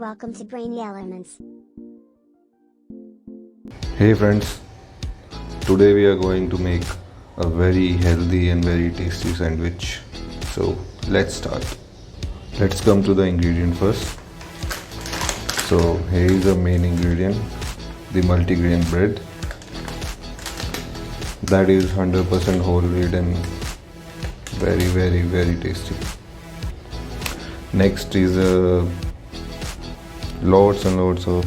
welcome to Brainy Elements. Hey friends, today we are going to make a very healthy and very tasty sandwich. So let's start. Let's come to the ingredient first. So here is the main ingredient, the multigrain bread. That is 100% whole wheat and very tasty. Next is lots and lots of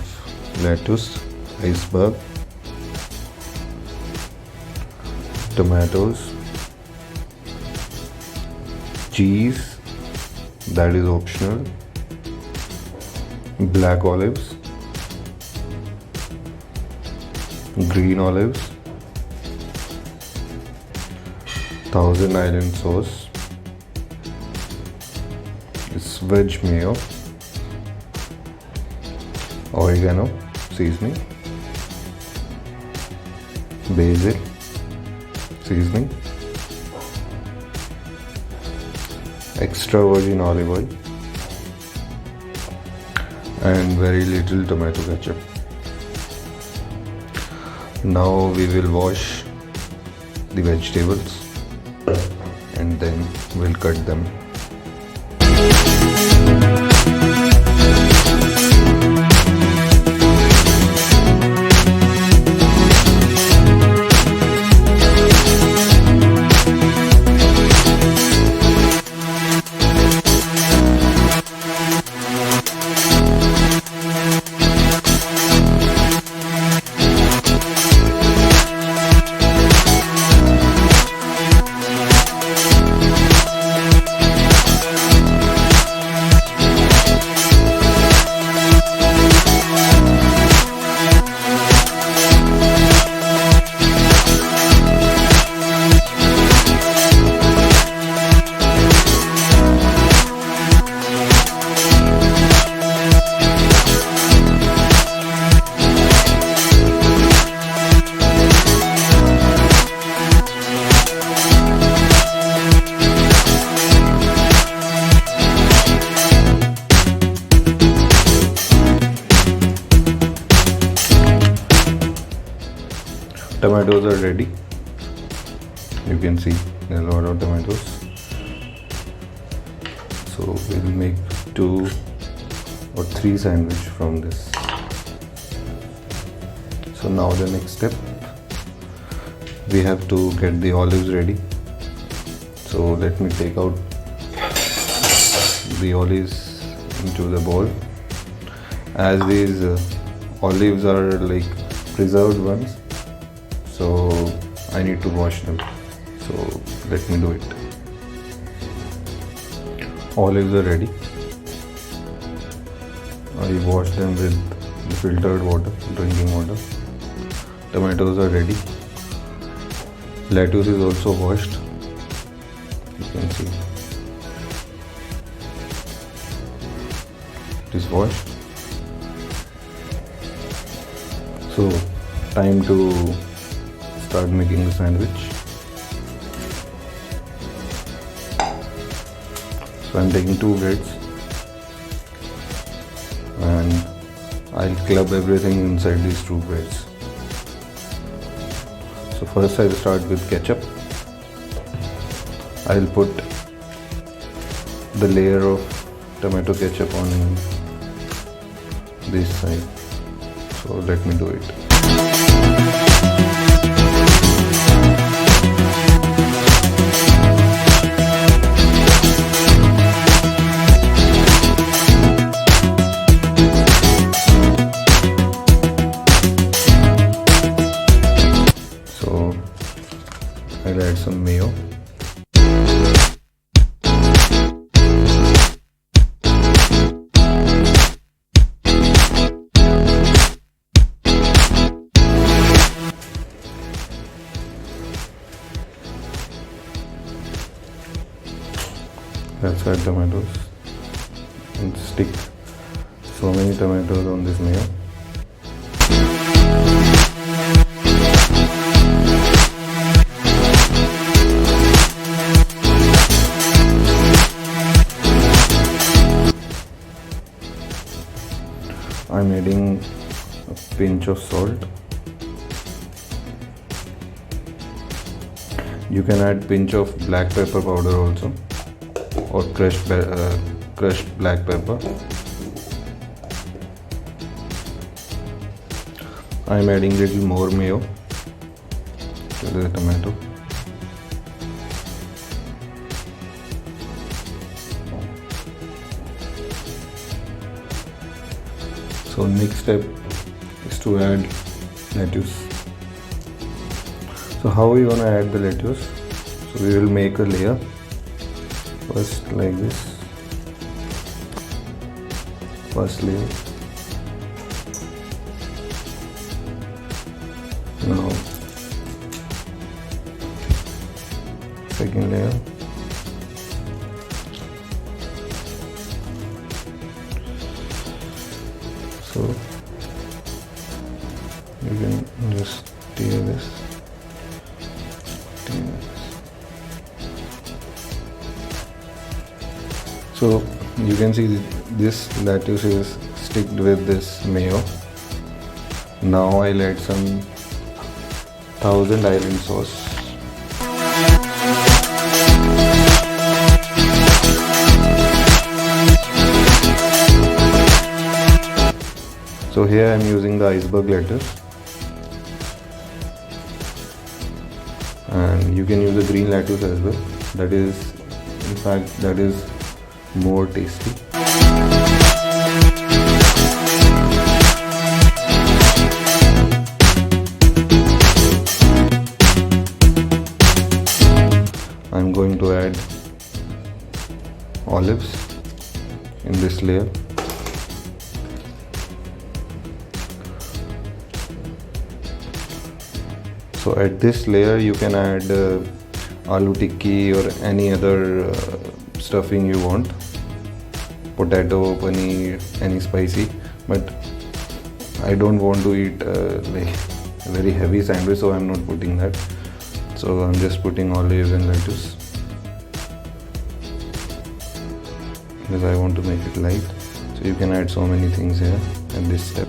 lettuce, iceberg, tomatoes, cheese, that is optional, black olives, green olives, Thousand Island sauce, it's veg mayo, oregano seasoning, basil seasoning, extra virgin olive oil, and very little tomato ketchup. Now we will wash the vegetables and then we'll cut them. Tomatoes are ready. You can see there are a lot of tomatoes. So we'll make 2 or 3 sandwich from this. So now the next step, we have to get the olives ready. So let me take out the olives into the bowl. As these olives are like preserved ones, so I need to wash them. So let me do it. Olives are ready. I washed them with the filtered water, drinking water. Tomatoes are ready. Lettuce is also washed. You can see it is washed. So time to start making the sandwich. So I'm taking 2 breads and I'll club everything inside these 2 breads. So first I'll start with ketchup. I'll put the layer of tomato ketchup on this side. So let me do it. I'll add some mayo. Let's add tomatoes and stick so many tomatoes on this mayo. I'm adding a pinch of salt. You can add pinch of black pepper powder also, or crushed black pepper. I'm adding little more mayo to the tomato. So next step is to add lettuce. So how are we gonna add the lettuce? So we will make a layer first like this. First layer. Now second layer. So you can just tear this. So you can see this lettuce is sticked with this mayo. Now I'll add some Thousand Island sauce. So here I am using the iceberg lettuce, and you can use the green lettuce as well. That is, in fact, that is more tasty. I'm going to add olives in this layer. So at this layer you can add aloo tikki or any other stuffing you want, potato, paneer, any spicy, but I don't want to eat like a very heavy sandwich, so I'm not putting that. So I'm just putting olives and lettuce because I want to make it light. So you can add so many things here at this step.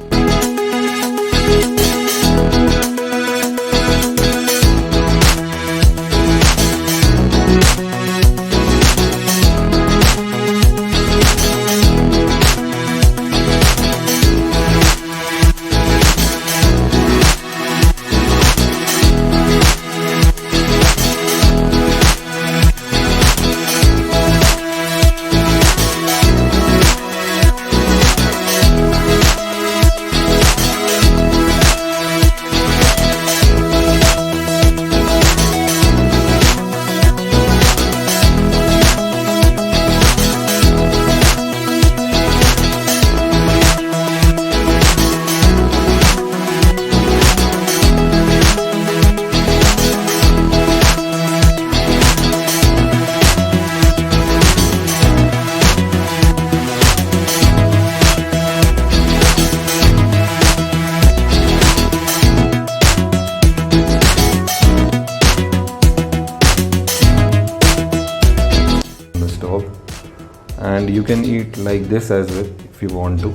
And you can eat like this as well if you want to,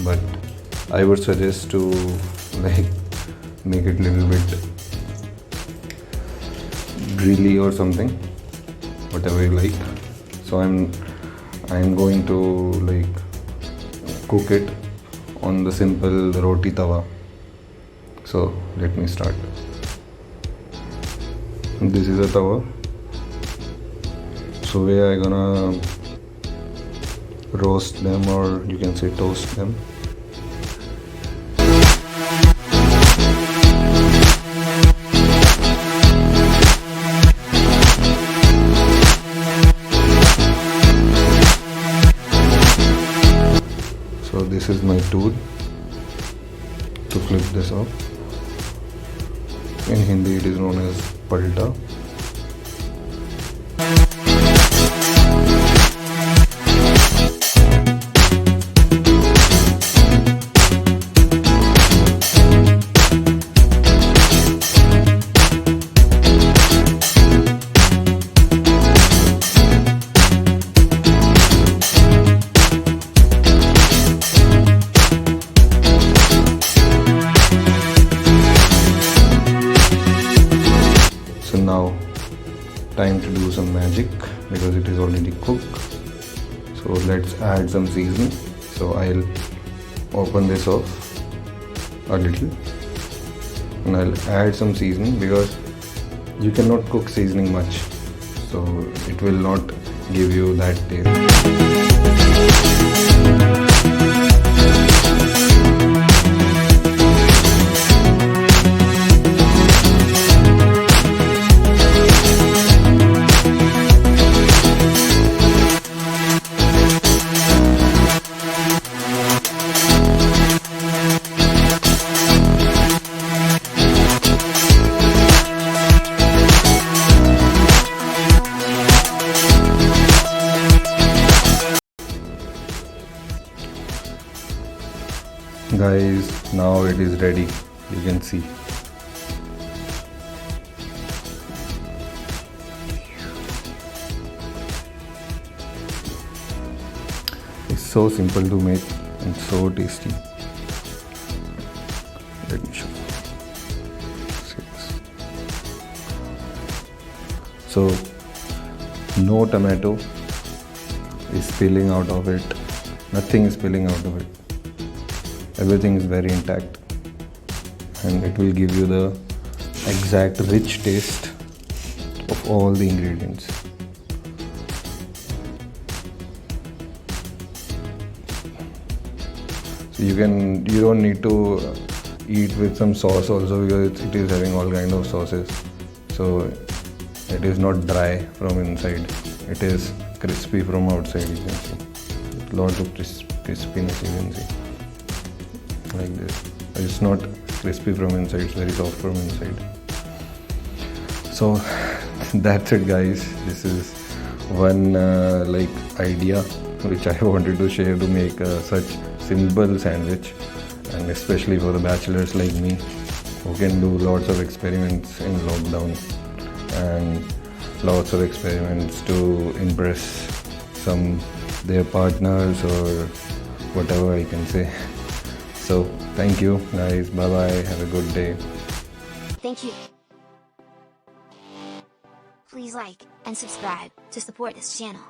but I would suggest to like make it little bit grilly or something, whatever you like. So I'm going to like cook it on the simple roti tawa. So let me start. This is a tawa. So where I'm gonna roast them, or you can say toast them. So this is my tool to flip this off. In Hindi it is known as palta. time to do some magic because it is already cooked. So let's add some seasoning. So I'll open this off a little and I'll add some seasoning because you cannot cook seasoning much, so it will not give you that taste. Guys, now it is ready. You can see. It's so simple to make and so tasty. Let me show you. So, no tomato is spilling out of it. Nothing is spilling out of it. Everything is very intact and it will give you the exact rich taste of all the ingredients. So you don't need to eat with some sauce also because it is having all kind of sauces. So it is not dry from inside. It is crispy from outside, you can see. Lot of crispiness you can see. Like this. It's not crispy from inside, it's very soft from inside. So that's it guys. This is one idea which I wanted to share to make such simple sandwich, and especially for the bachelors like me who can do lots of experiments in lockdown and lots of experiments to impress their partners or whatever I can say. So thank you guys, bye bye, have a good day. Thank you. Please like and subscribe to support this channel.